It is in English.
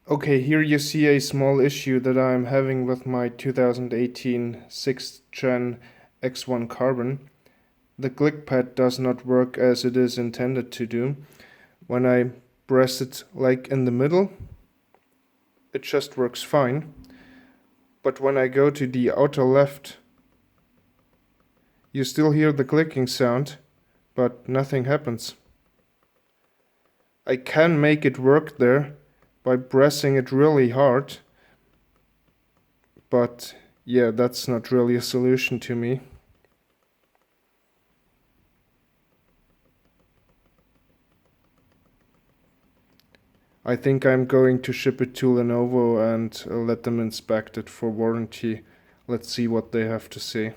Okay, here you see a small issue that I'm having with my 2018 6th Gen X1 Carbon. The Clickpad does not work as it is intended to do. When I press it like in the middle, it just works fine. But when I go to the outer left, you still hear the clicking sound, but nothing happens. I can make it work there by pressing it really hard, but yeah, that's not really a solution to me. I think I'm going to ship it to Lenovo and let them inspect it for warranty. Let's see what they have to say.